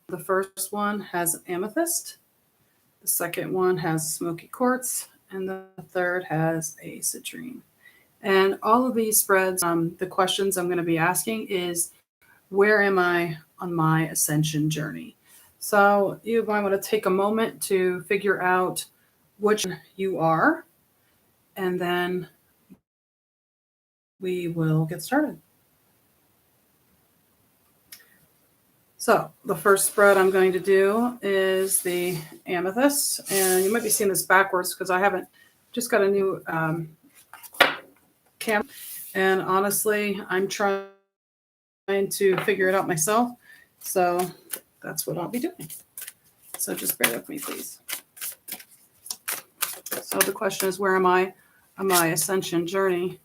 The first one has Amethyst. The second one has Smoky Quartz. And the third has a Citrine. And all of these spreads, the questions I'm going to be asking is, where am I on my ascension journey? So you might want to take a moment to figure out which you are, and then we will get started. So the first spread I'm going to do is the Amethyst, and you might be seeing this backwards because I haven't just got a new camera, and honestly, I'm trying to figure it out myself. So that's what I'll be doing. So just bear with me, please. So the question is, where am I on my ascension journey?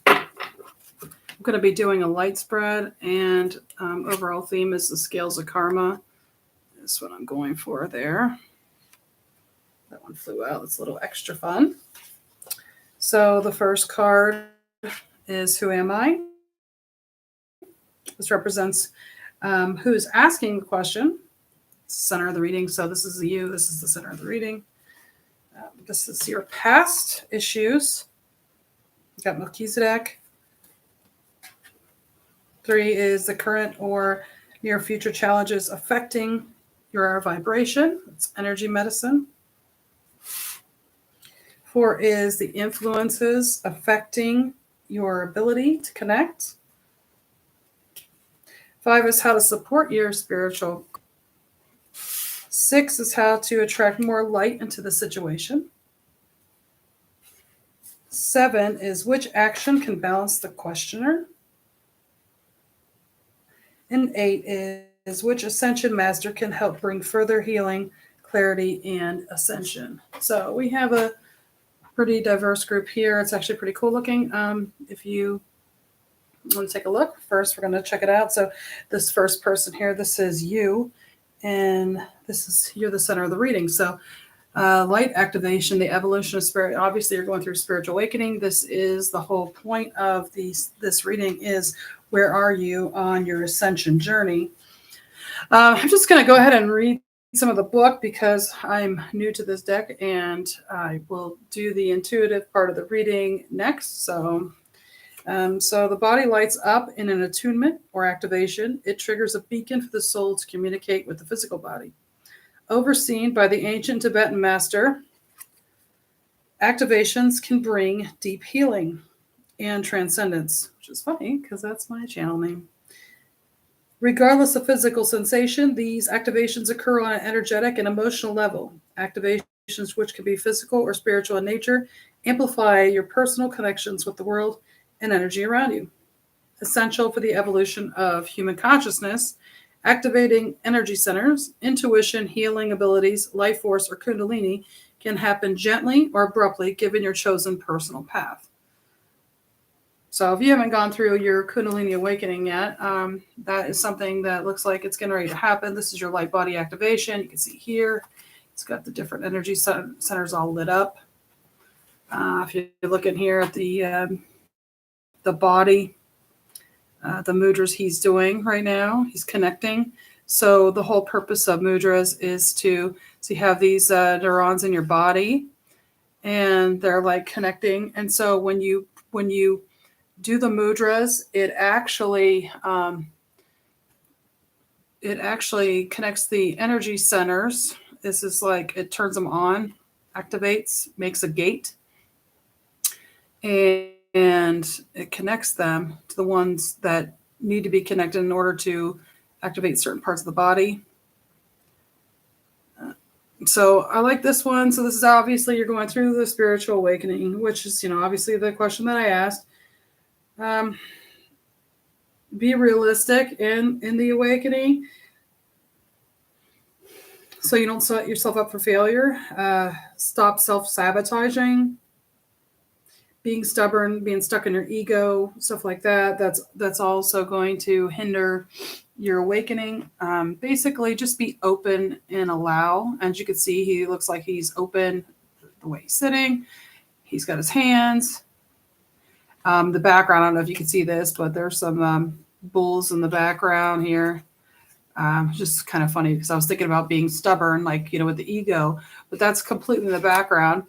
I'm going to be doing a light spread, and overall theme is the scales of karma. That's what I'm going for there. That one flew out. It's a little extra fun. So the first card is, who am I? This represents who is asking the question. It's the center of the reading. So this is you. This is the center of the reading. This is your past issues. You got Melchizedek. 3 is the current or near future challenges affecting your vibration. It's energy medicine. 4 is the influences affecting your ability to connect. 5 is how to support your spiritual. 6 is how to attract more light into the situation. 7 is which action can balance the questioner. And 8 is which ascension master can help bring further healing, clarity, and ascension. So we have a pretty diverse group here. It's actually pretty cool looking. If you want to take a look, first we're going to check it out. So this first person here, this is you, and you're the center of the reading. So light activation, the evolution of spirit. Obviously, you're going through spiritual awakening. This is the whole point of this reading is, where are you on your ascension journey? I'm just going to go ahead and read some of the book because I'm new to this deck, and I will do the intuitive part of the reading next. So the body lights up in an attunement or activation. It triggers a beacon for the soul to communicate with the physical body. Overseen by the ancient Tibetan master, activations can bring deep healing and transcendence, which is funny because that's my channel name. Regardless of physical sensation, these activations occur on an energetic and emotional level. Activations, which can be physical or spiritual in nature, amplify your personal connections with the world and energy around you. Essential for the evolution of human consciousness, activating energy centers, intuition, healing abilities, life force, or kundalini can happen gently or abruptly given your chosen personal path. So if you haven't gone through your Kundalini awakening yet, that is something that looks like it's getting ready to happen. This is your light body activation. You can see here, it's got the different energy centers all lit up. If you're looking here at the body, the mudras he's doing right now, he's connecting. So the whole purpose of mudras is to, so you have these neurons in your body, and they're like connecting. And so when you do the mudras, it actually connects the energy centers. This is like, it turns them on, activates, makes a gate, and it connects them to the ones that need to be connected in order to activate certain parts of the body. So I like this one. So this is obviously you're going through the spiritual awakening, which is, obviously the question that I asked. Be realistic in the awakening, so you don't set yourself up for failure. Stop self-sabotaging, being stubborn, being stuck in your ego, stuff like that. That's also going to hinder your awakening. Basically, just be open and allow. As you can see, he looks like he's open the way he's sitting. He's got his hands. The background, I don't know if you can see this, but there's some bulls in the background here. Just kind of funny because I was thinking about being stubborn, like, with the ego, but that's completely in the background.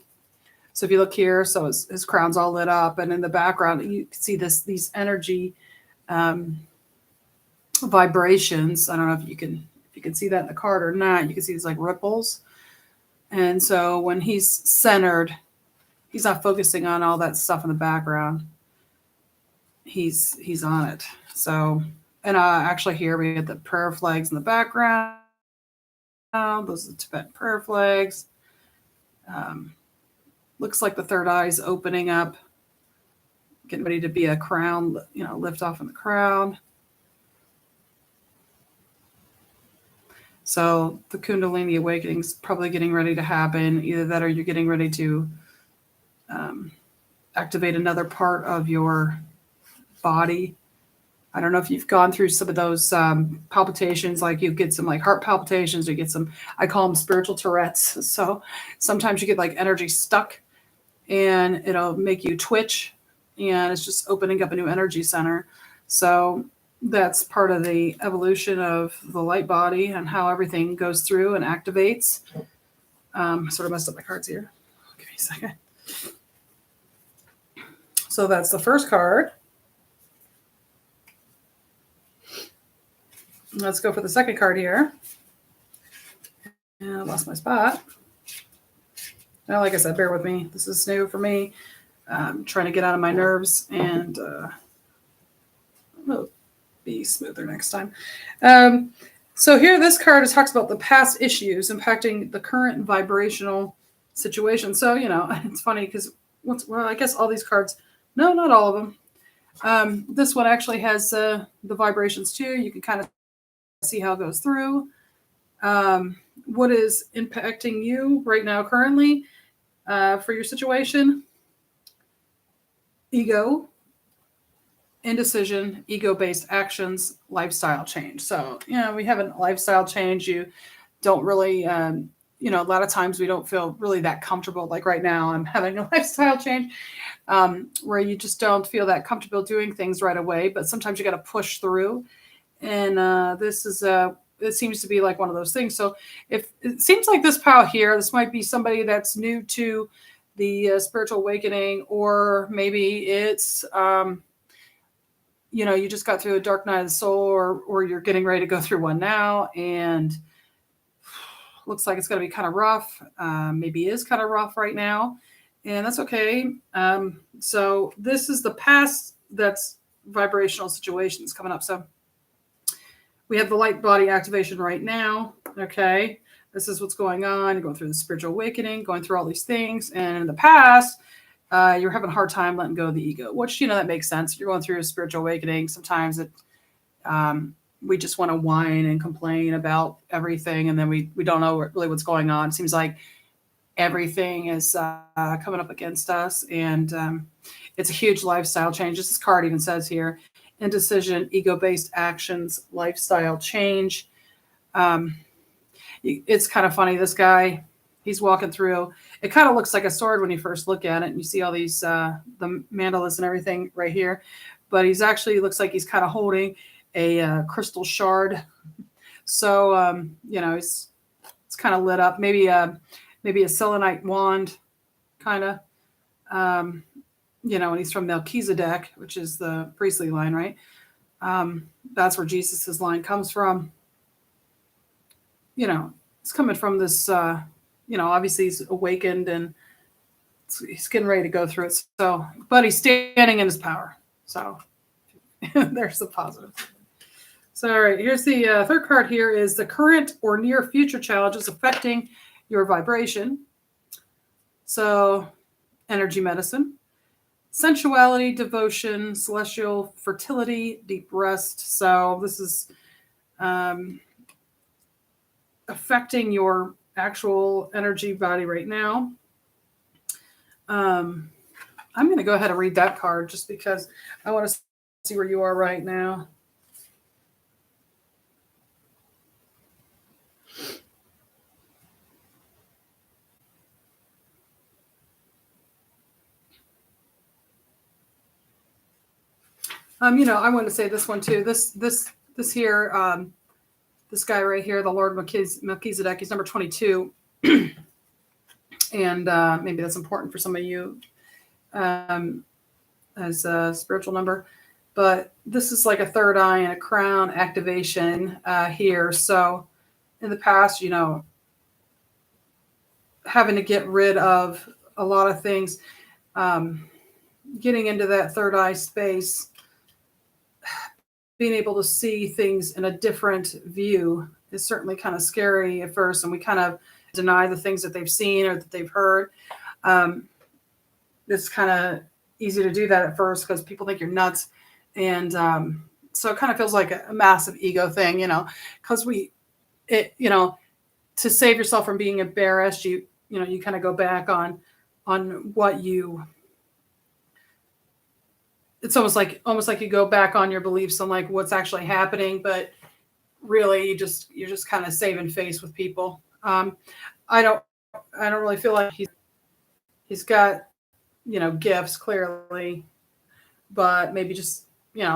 So if you look here, so his crown's all lit up, and in the background, you can see these energy vibrations. I don't know if you can see that in the card or not. You can see these like ripples. And so when he's centered, he's not focusing on all that stuff in the background. He's on it. So, and actually here we get the prayer flags in the background. Those are the Tibetan prayer flags. Looks like the third eye is opening up, getting ready to be a crown, lift off in the crown. So the Kundalini awakening is probably getting ready to happen. Either that or you're getting ready to activate another part of your body. I don't know if you've gone through some of those palpitations, like you get some like heart palpitations, or you get some, I call them spiritual Tourette's. So sometimes you get like energy stuck and it'll make you twitch, and it's just opening up a new energy center. So that's part of the evolution of the light body and how everything goes through and activates. Sort of messed up my cards here. Give me a second. So that's the first card. Let's go for the second card here. And I lost my spot. Now, like I said, bear with me. This is new for me. I'm trying to get out of my nerves, and it'll be smoother next time. So here, this card talks about the past issues impacting the current vibrational situation. So, it's funny because, I guess all these cards, no, not all of them. This one actually has the vibrations too. You can kind of see how it goes through. What is impacting you right now currently for your situation? Ego, indecision, ego-based actions, lifestyle change. So, we have a lifestyle change. You don't really, a lot of times we don't feel really that comfortable. Like right now, I'm having a lifestyle change where you just don't feel that comfortable doing things right away. But sometimes you got to push through. And this is it seems to be like one of those things. So if it seems like this pile here, this might be somebody that's new to the spiritual awakening, or maybe it's you just got through a dark night of the soul, or you're getting ready to go through one now, and looks like it's going to be kind of rough. Maybe it is kind of rough right now, and that's okay. So this is the past that's vibrational situations coming up. So we have the light body activation right now. Okay. This is what's going on. You're going through the spiritual awakening, going through all these things. And in the past, you're having a hard time letting go of the ego, which, that makes sense. You're going through a spiritual awakening. Sometimes we just want to whine and complain about everything. And then we don't know really what's going on. It seems like everything is coming up against us. And it's a huge lifestyle change. This card even says here, indecision, ego-based actions, lifestyle change. It's kind of funny. This guy, he's walking through. It kind of looks like a sword when you first look at it, and you see all these the mandalas and everything right here. But he's actually looks like he's kind of holding a crystal shard. So it's kind of lit up. Maybe a selenite wand, kind of. And he's from Melchizedek, which is the priestly line, right? That's where Jesus's line comes from. It's coming from this, obviously he's awakened and he's getting ready to go through it. So, but he's standing in his power. So there's the positive. So, all right, here's the third card here is the current or near future challenges affecting your vibration. So energy medicine, sensuality, devotion, celestial fertility, deep rest. So this is affecting your actual energy body right now. I'm going to go ahead and read that card just because I want to see where you are right now. I want to say this one too. This here, this guy right here, the Lord Melchizedek, he's number 22. And maybe that's important for some of you as a spiritual number. But this is like a third eye and a crown activation here. So in the past, having to get rid of a lot of things, getting into that third eye space, being able to see things in a different view is certainly kind of scary at first. And we kind of deny the things that they've seen or that they've heard. It's kind of easy to do that at first because people think you're nuts. And so it kind of feels like a massive ego thing, because to save yourself from being embarrassed, you kind of go back on what you, it's almost like you go back on your beliefs on like what's actually happening, but really you're just kind of saving face with people. I don't really feel like he's got, gifts clearly, but maybe just,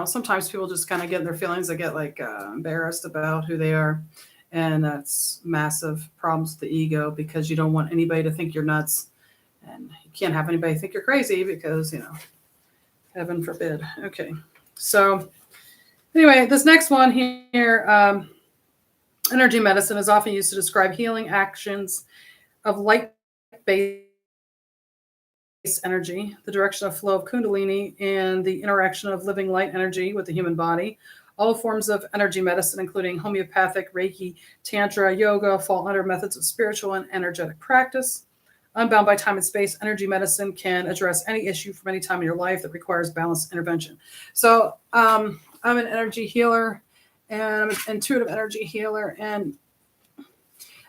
sometimes people just kind of get in their feelings. They get like embarrassed about who they are. And that's massive problems with the ego because you don't want anybody to think you're nuts, and you can't have anybody think you're crazy because, heaven forbid. Okay. So anyway, this next one here, energy medicine is often used to describe healing actions of light-based energy, the direction of flow of Kundalini, and the interaction of living light energy with the human body. All forms of energy medicine, including homeopathic, Reiki, Tantra, yoga, fall under methods of spiritual and energetic practice. Unbound by time and space, energy medicine can address any issue from any time in your life that requires balanced intervention. So I'm an energy healer, and I'm an intuitive energy healer. And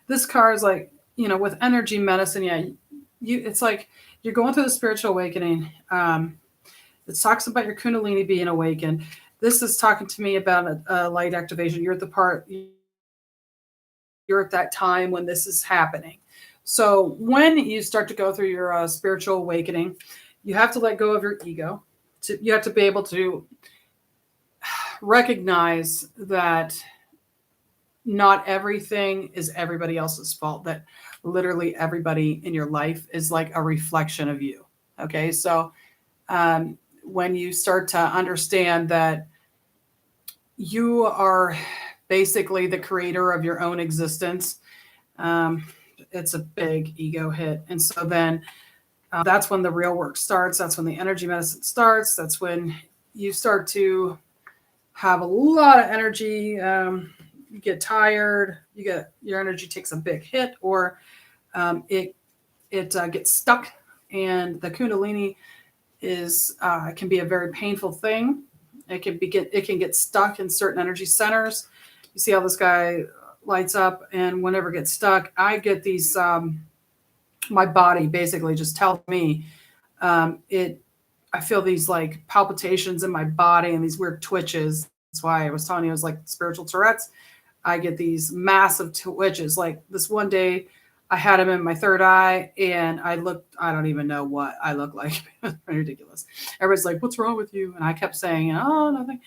this card is like, with energy medicine, it's like you're going through the spiritual awakening. It talks about your Kundalini being awakened. This is talking to me about a light activation. You're at that time when this is happening. So when you start to go through your spiritual awakening, you have to let go of your ego. You have to be able to recognize that not everything is everybody else's fault, that literally everybody in your life is like a reflection of you. Okay. So when you start to understand that you are basically the creator of your own existence, it's a big ego hit. And so then that's when the real work starts. That's when the energy medicine starts. That's when you start to have a lot of energy. You get tired, your energy takes a big hit, or it gets stuck. And the Kundalini can be a very painful thing. It can get stuck in certain energy centers. You see how this guy lights up, and whenever it gets stuck, I get these, my body basically just tells me, I feel these like palpitations in my body and these weird twitches. That's why I was telling you it was like spiritual Tourette's. I get these massive twitches. Like this one day I had him in my third eye, and I don't even know what I look like. It's ridiculous. Everybody's like, "What's wrong with you?" And I kept saying, "Oh, nothing."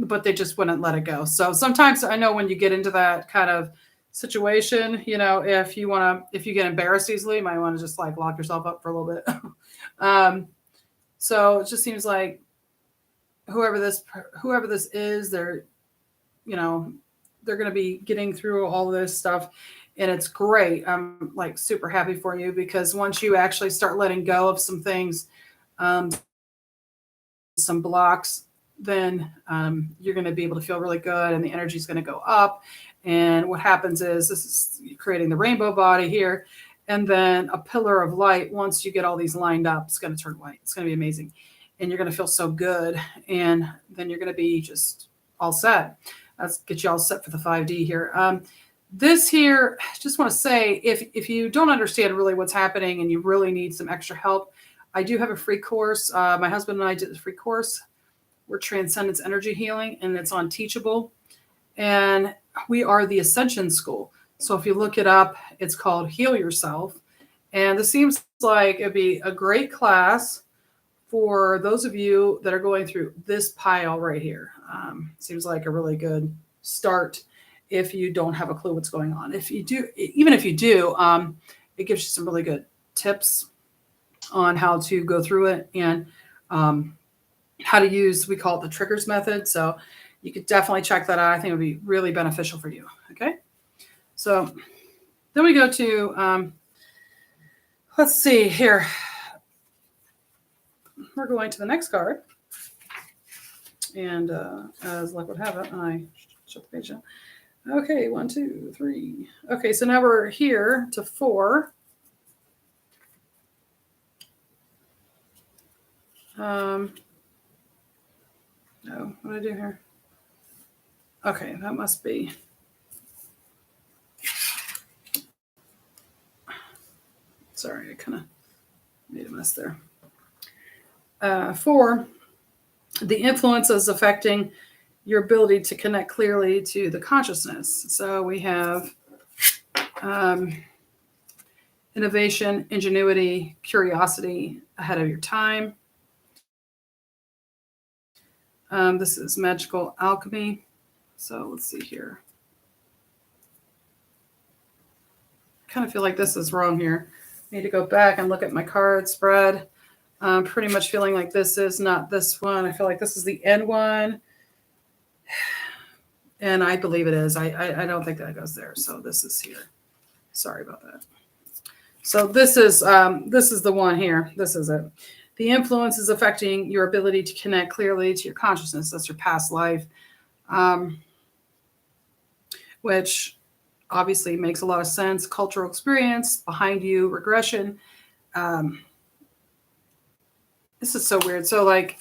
But they just wouldn't let it go. So sometimes I know when you get into that kind of situation, if you get embarrassed easily, you might want to just like lock yourself up for a little bit. So it just seems like whoever this is, they're going to be getting through all this stuff. And it's great. I'm like super happy for you, because once you actually start letting go of some things, some blocks, then you're going to be able to feel really good, and the energy is going to go up. And what happens is this is creating the rainbow body here. And then a pillar of light, once you get all these lined up, it's going to turn white. It's going to be amazing. And you're going to feel so good. And then you're going to be just all set. Let's get you all set for the 5D here. This here, just want to say, if you don't understand really what's happening and you really need some extra help, I do have a free course. My husband and I did a free course. We're Transcendence Energy Healing, and it's on Teachable. And we are the Ascension School. So if you look it up, it's called Heal Yourself. And this seems like it'd be a great class for those of you that are going through this pile right here, seems like a really good start if you don't have a clue what's going on. If you do, even if you do, it gives you some really good tips on how to go through it and how to use, we call it the triggers method. So you could definitely check that out. I think it would be really beneficial for you. Okay. So then we go to, let's see here. We're going to the next card. And as luck would have it, I shut the page down. Okay, 1, 2, 3. Okay, so now we're here to 4. No, what did I do here? Okay, that must be. Sorry, I kind of made a mess there. 4, the influence is affecting your ability to connect clearly to the consciousness. So we have innovation, ingenuity, curiosity, ahead of your time. This is magical alchemy. So let's see here. I kind of feel like this is wrong here. I need to go back and look at my card spread. Pretty much feeling like this is not this one. I feel like this is the end one. And I believe it is. I don't think that goes there. So this is here. Sorry about that. So this is the one here. This is it. The influence is affecting your ability to connect clearly to your consciousness. That's your past life, which obviously makes a lot of sense. Cultural experience, behind you, regression. This is so weird. So like,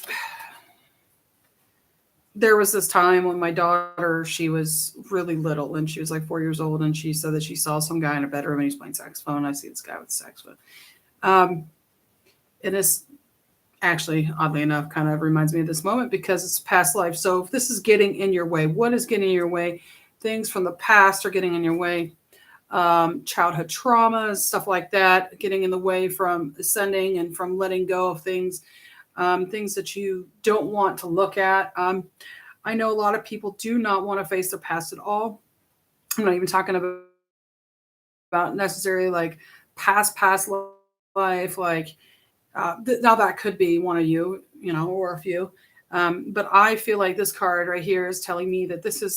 there was this time when my daughter, she was really little and she was like 4 years old. And she said that she saw some guy in a bedroom and he's playing saxophone. I see this guy with a saxophone. It is actually, oddly enough, kind of reminds me of this moment because it's past life. So if this is getting in your way, what is getting in your way? Things from the past are getting in your way. Childhood traumas, stuff like that, getting in the way from ascending and from letting go of things. Things that you don't want to look at. I know a lot of people do not want to face their past at all. I'm not even talking about necessarily like past life. Like now that could be one of you, or a few. But I feel like this card right here is telling me that this is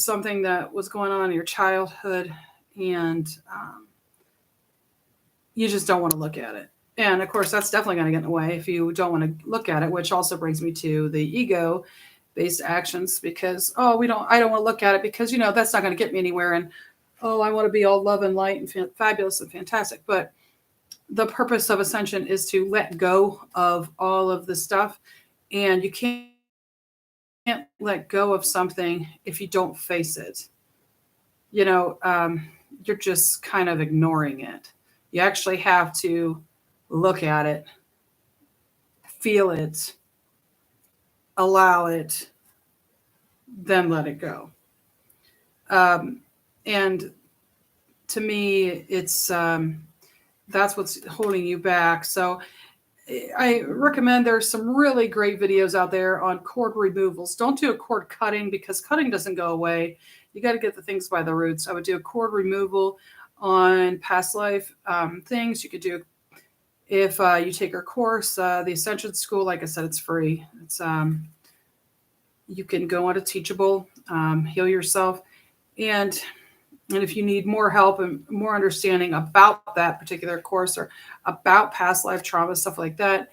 something that was going on in your childhood, and you just don't want to look at it. And of course, that's definitely going to get in the way if you don't want to look at it, which also brings me to the ego-based actions because, I don't want to look at it because, that's not going to get me anywhere. And, I want to be all love and light and fabulous and fantastic. But the purpose of Ascension is to let go of all of this stuff. And you can't let go of something if you don't face it. You're just kind of ignoring it. You actually have to look at it, feel it, allow it, then let it go. And to me, it's that's what's holding you back. So I recommend there's some really great videos out there on cord removals. Don't do a cord cutting because cutting doesn't go away. You got to get the things by the roots. I would do a cord removal on past life things. You could do if you take our course, the Ascension School. Like I said, it's free. It's you can go on to Teachable, heal yourself, and if you need more help and more understanding about that particular course or about past life trauma, stuff like that,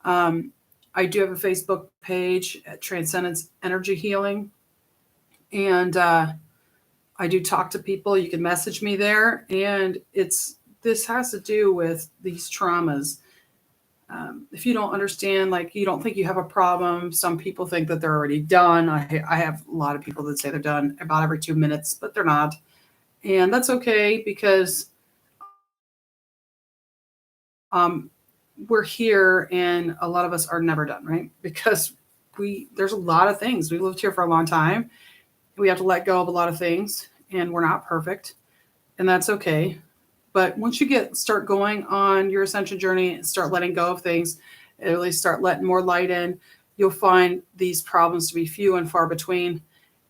I do have a Facebook page at Transcendence Energy Healing, and I do talk to people. You can message me there, and this has to do with these traumas. If you don't understand, like you don't think you have a problem, some people think that they're already done. I have a lot of people that say they're done about every 2 minutes, but they're not. And that's okay because we're here and a lot of us are never done, right? Because there's a lot of things. We lived here for a long time. We have to let go of a lot of things and we're not perfect. And that's okay. But once you start going on your ascension journey and start letting go of things, and really start letting more light in, you'll find these problems to be few and far between.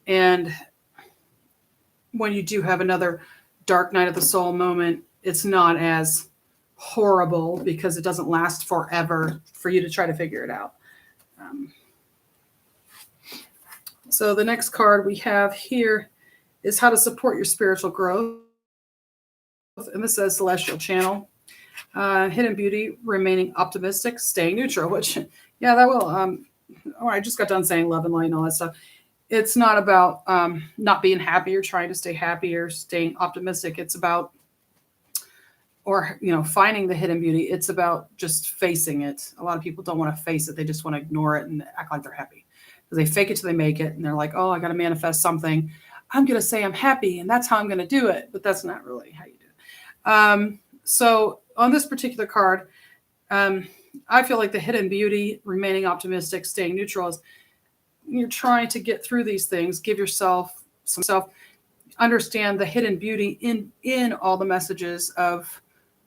And when you do have another dark night of the soul moment, it's not as horrible because it doesn't last forever for you to try to figure it out. So the next card we have here is how to support your spiritual growth. And this says Celestial Channel. Hidden Beauty, remaining optimistic, staying neutral, which, yeah, that will. I just got done saying love and light and all that stuff. It's not about not being happy or trying to stay happy or staying optimistic. It's about, or, finding the hidden beauty. It's about just facing it. A lot of people don't want to face it. They just want to ignore it and act like they're happy. Because they fake it till they make it. And they're like, oh, I got to manifest something. I'm going to say I'm happy, and that's how I'm going to do it. But that's not really how you do it. So on this particular card, I feel like the hidden beauty, remaining optimistic, staying neutral, is you're trying to get through these things. Give yourself some self, understand the hidden beauty in all the messages of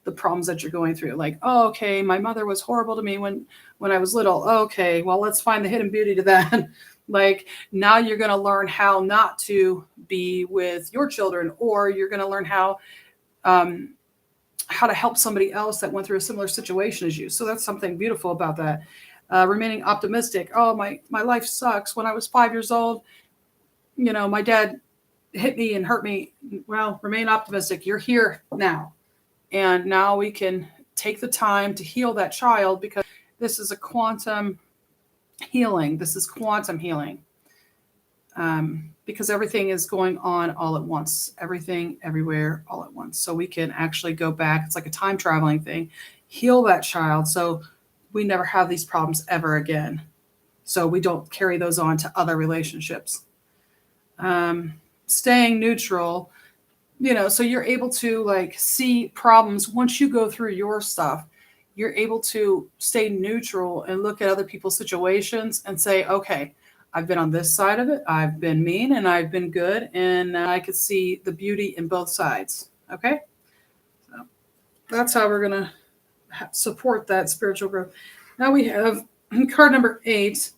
the problems that you're going through. Like, oh, okay, my mother was horrible to me when I was little. Okay, well, let's find the hidden beauty to that. Like, now you're going to learn how not to be with your children, or you're going to learn how to help somebody else that went through a similar situation as you. So that's something beautiful about that. Remaining optimistic. Oh, my life sucks. When I was 5 years old, my dad hit me and hurt me. Well, remain optimistic. You're here now. And now we can take the time to heal that child, because this is a quantum healing. This is quantum healing. Because everything is going on all at once. Everything, everywhere, all at once. So we can actually go back. It's like a time traveling thing. Heal that child so we never have these problems ever again. So we don't carry those on to other relationships. Staying neutral, so you're able to see problems. Once you go through your stuff, you're able to stay neutral and look at other people's situations and say, okay, I've been on this side of it. I've been mean and I've been good. And I could see the beauty in both sides. Okay. So that's how we're going to support that spiritual growth. Now we have card number 8.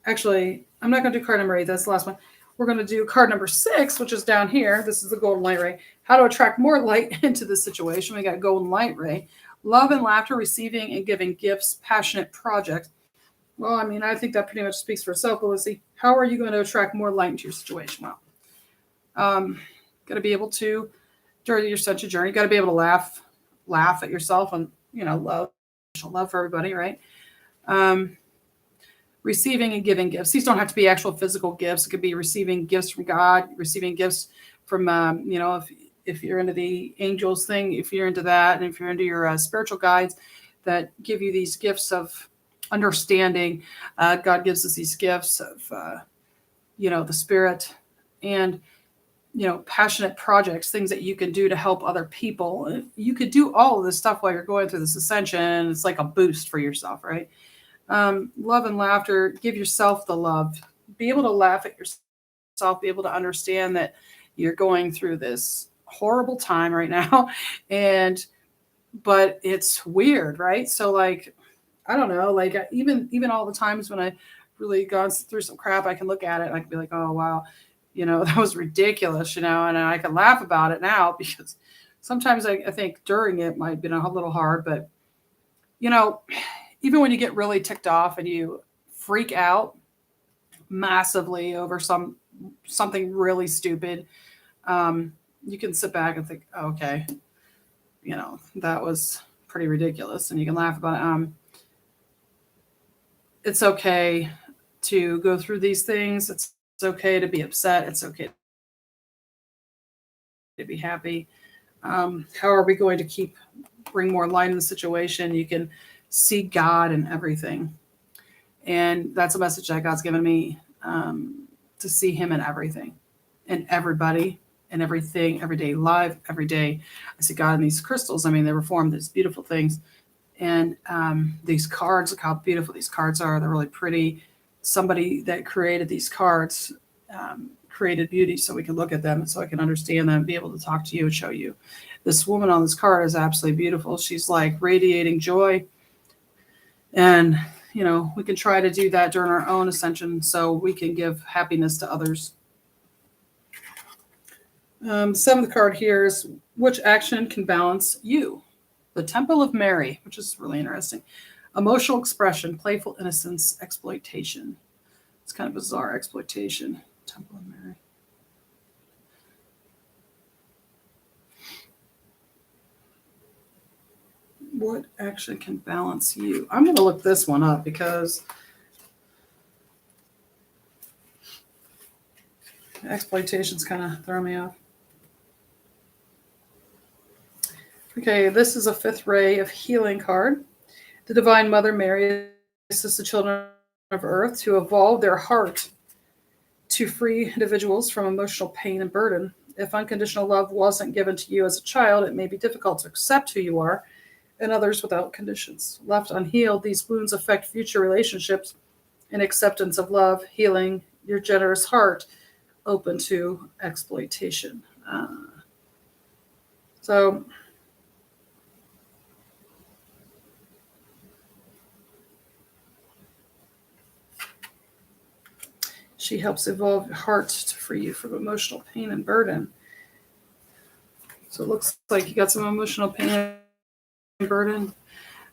Actually, I'm not going to do card number 8. That's the last one. We're going to do card number 6, which is down here. This is the golden light ray. How to attract more light into the situation. We got golden light ray. Love and laughter, receiving and giving gifts, passionate projects. Well, I think that pretty much speaks for itself. But let's see. How are you going to attract more light into your situation? Well, got to be able to, during your ascension journey, got to be able to laugh at yourself and, love for everybody, right? Receiving and giving gifts. These don't have to be actual physical gifts. It could be receiving gifts from God, receiving gifts from, if you're into the angels thing, if you're into that, and if you're into your spiritual guides that give you these gifts of understanding, God gives us these gifts of, the spirit, and, passionate projects, things that you can do to help other people. You could do all of this stuff while you're going through this ascension. It's like a boost for yourself, right? Love and laughter, give yourself the love, be able to laugh at yourself, be able to understand that you're going through this horrible time right now. But it's weird, right? So I don't know, even all the times when I really gone through some crap, I can look at it and I can be like, oh, wow, that was ridiculous, and I can laugh about it now, because sometimes I think during it might have been a little hard, but even when you get really ticked off and you freak out massively over something really stupid, you can sit back and think, oh, okay, that was pretty ridiculous, and you can laugh about it. It's okay to go through these things. It's okay to be upset. It's okay to be happy. How are we going to bring more light in the situation? You can see God in everything. And that's a message that God's given me, to see him in everything and everybody and everything, everyday life, every day. I see God in these crystals. They were formed as beautiful things. And these cards, look how beautiful these cards are. They're really pretty. Somebody that created these cards created beauty so we can look at them and so I can understand them and be able to talk to you and show you. This woman on this card is absolutely beautiful. She's like radiating joy. And, you know, we can try to do that during our own ascension so we can give happiness to others. Seventh card here is which action can balance you? The Temple of Mary, which is really interesting. Emotional expression, playful innocence, exploitation. It's kind of bizarre, exploitation. Temple of Mary. What action can balance you? I'm going to look this one up because exploitation's kind of throwing me off. Okay, this is a fifth ray of healing card. The Divine Mother Mary assists the children of Earth to evolve their heart to free individuals from emotional pain and burden. If unconditional love wasn't given to you as a child, it may be difficult to accept who you are and others without conditions. Left unhealed, these wounds affect future relationships and acceptance of love, healing your generous heart open to exploitation. So she helps evolve your heart to free you from emotional pain and burden. So it looks like you got some emotional pain and burden.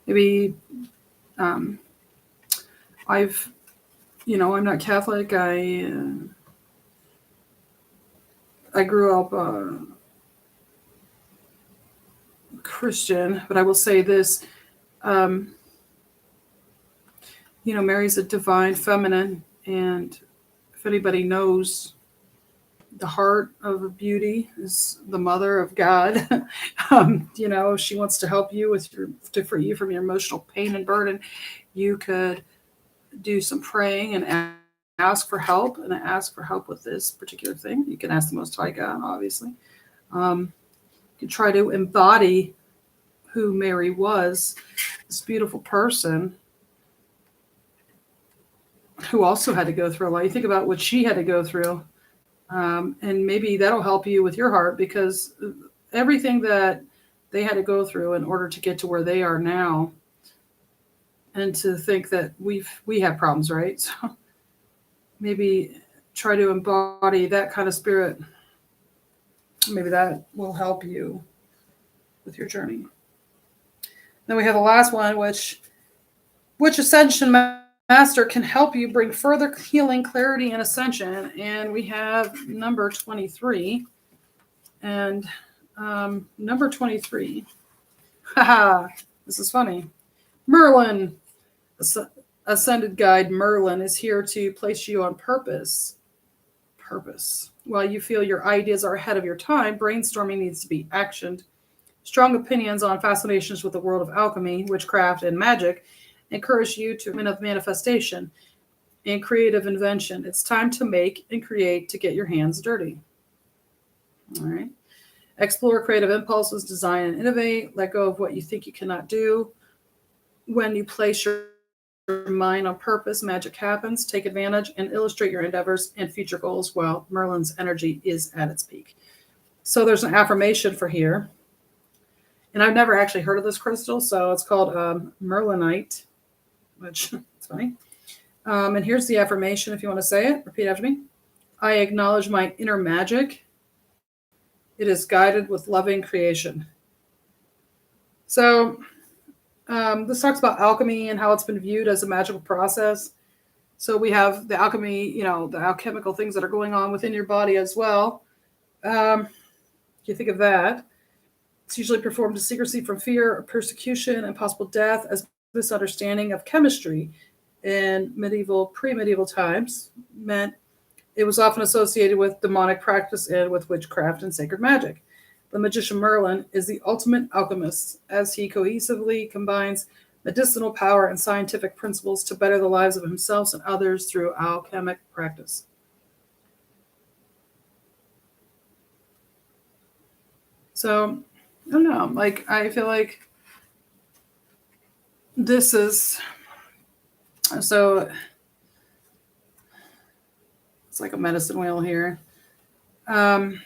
Maybe I'm not Catholic. I grew up Christian, but I will say this. Mary's a divine feminine, and if anybody knows, the heart of beauty is the mother of God. She wants to help you to free you from your emotional pain and burden. You could do some praying and ask for help, and ask for help with this particular thing. You can ask the Most High God, obviously. You can try to embody who Mary was, this beautiful person who also had to go through a lot. You think about what she had to go through, and maybe that'll help you with your heart, because everything that they had to go through in order to get to where they are now, and to think that we have problems, right? So maybe try to embody that kind of spirit. Maybe that will help you with your journey. Then we have the last one, which Ascension Master can help you bring further healing, clarity, and ascension. And we have number 23. And number 23. Haha, this is funny. Merlin, Ascended Guide Merlin, is here to place you on purpose. While you feel your ideas are ahead of your time, brainstorming needs to be actioned. Strong opinions on fascinations with the world of alchemy, witchcraft, and magic encourage you to of manifestation and creative invention. It's time to make and create, to get your hands dirty. All right. Explore creative impulses, design and innovate. Let go of what you think you cannot do. When you place your mind on purpose, magic happens. Take advantage and illustrate your endeavors and future goals while Merlin's energy is at its peak. So there's an affirmation for here. And I've never actually heard of this crystal, so it's called Merlinite, which is funny. And here's the affirmation if you want to say it. Repeat after me. I acknowledge my inner magic. It is guided with loving creation. So this talks about alchemy and how it's been viewed as a magical process. So we have the alchemy, the alchemical things that are going on within your body as well. You think of that. It's usually performed in secrecy from fear of persecution and possible death, as misunderstanding of chemistry in pre-medieval times meant it was often associated with demonic practice and with witchcraft and sacred magic. The magician Merlin is the ultimate alchemist, as he cohesively combines medicinal power and scientific principles to better the lives of himself and others through alchemic practice. So, I don't know. I feel like this is, so it's like a medicine wheel here. I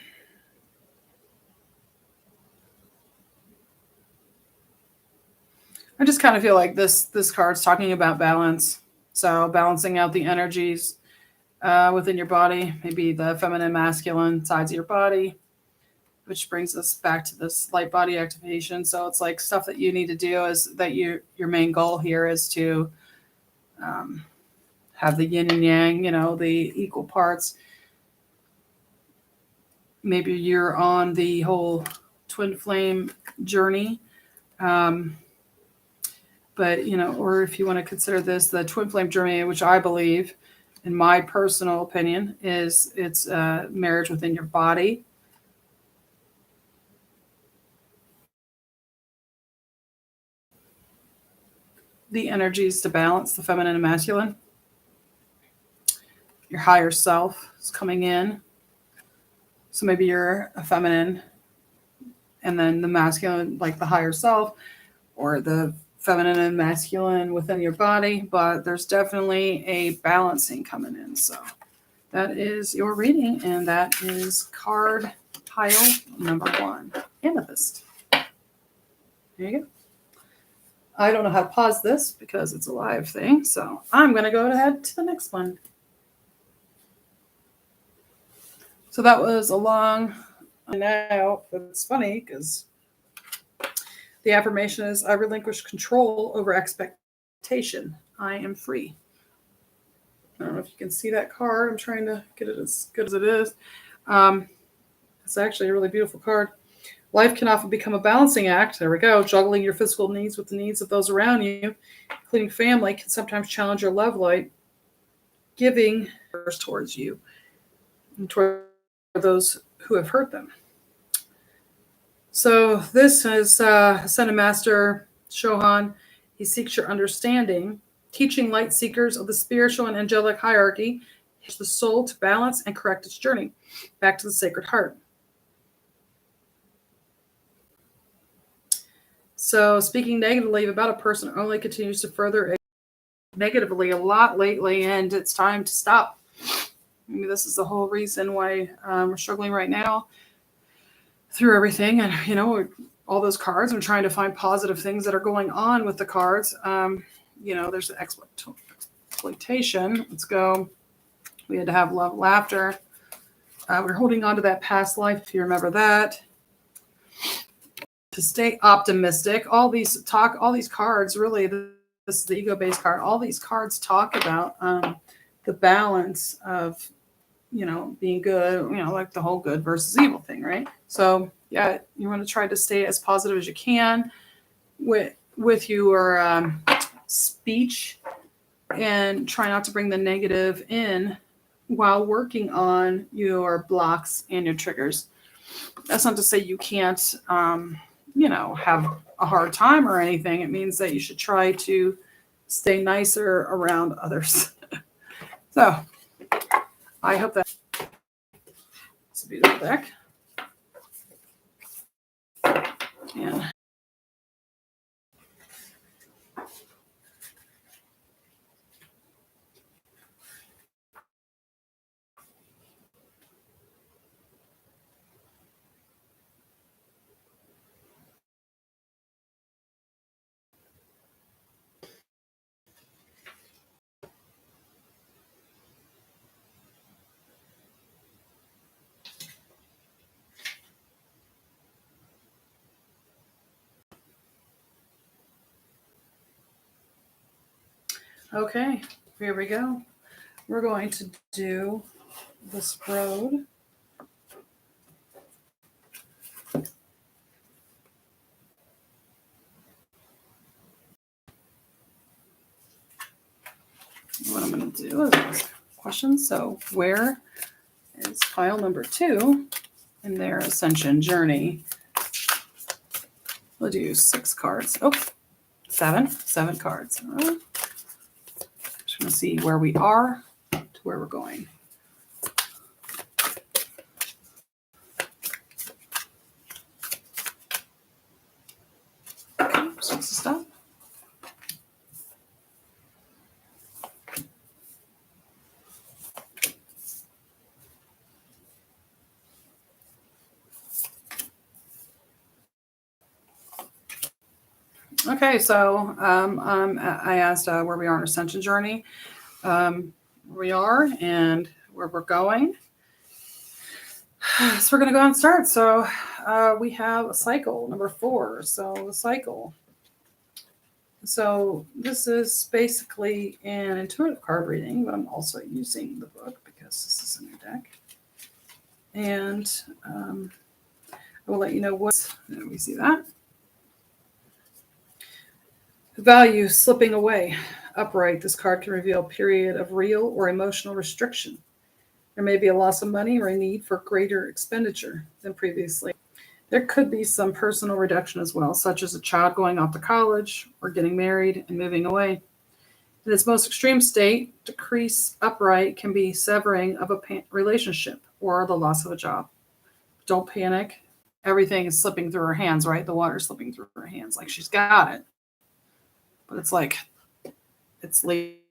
just kind of feel like this card's talking about balance. So balancing out the energies within your body, maybe the feminine, masculine sides of your body, which brings us back to this light body activation. So it's like stuff that you need to do is that your main goal here is to have the yin and yang, the equal parts. Maybe you're on the whole twin flame journey. But, or if you want to consider this the twin flame journey, which I believe, in my personal opinion, it's marriage within your body. The energies to balance the feminine and masculine. Your higher self is coming in. So maybe you're a feminine and then the masculine, like the higher self, or the feminine and masculine within your body. But there's definitely a balancing coming in. So that is your reading, and that is card pile number 1, Amethyst. There you go. I don't know how to pause this because it's a live thing, so I'm going to go ahead to the next one. So that was a long now, but it's funny because the affirmation is, I relinquish control over expectation. I am free. I don't know if you can see that card. I'm trying to get it as good as it is. It's actually a really beautiful card. Life can often become a balancing act. There we go. Juggling your physical needs with the needs of those around you, including family, can sometimes challenge your love light. Giving towards you and toward those who have hurt them. So this is Ascended Master Shohan. He seeks your understanding, teaching light seekers of the spiritual and angelic hierarchy, the soul to balance and correct its journey back to the Sacred Heart. So speaking negatively about a person only continues to further negatively a lot lately, and it's time to stop. Maybe this is the whole reason why we're struggling right now through everything. And, all those cards, I'm trying to find positive things that are going on with the cards. There's the exploitation. Let's go. We had to have love, laughter. We're holding on to that past life, if you remember that. To stay optimistic. All these cards, really, this is the ego-based card. All these cards talk about the balance of, being good, like the whole good versus evil thing, right? So, yeah, you want to try to stay as positive as you can with your speech, and try not to bring the negative in while working on your blocks and your triggers. That's not to say you can't, have a hard time or anything. It means that you should try to stay nicer around others. So I hope that it's a beautiful deck. And okay, here we go. We're going to do this road. What I'm going to do is ask questions. So where is pile number 2 in their Ascension journey? We'll do 6 cards. Oh, 7 cards. All right. Just want to see where we are to where we're going. Okay, supposed to stop. Okay, so I asked where we are on our Ascension journey, where we are, and where we're going. So we're going to go ahead and start. So we have a cycle, number 4. So the cycle. So this is basically an intuitive card reading, but I'm also using the book because this is a new deck. And I will let you know what, we see that. Value slipping away. Upright, this card can reveal a period of real or emotional restriction. There may be a loss of money or a need for greater expenditure than previously. There could be some personal reduction as well, such as a child going off to college or getting married and moving away. In its most extreme state, decrease upright can be severing of a relationship or the loss of a job. Don't panic. Everything is slipping through her hands, right? The water's slipping through her hands like she's got it. But it's like it's leaving.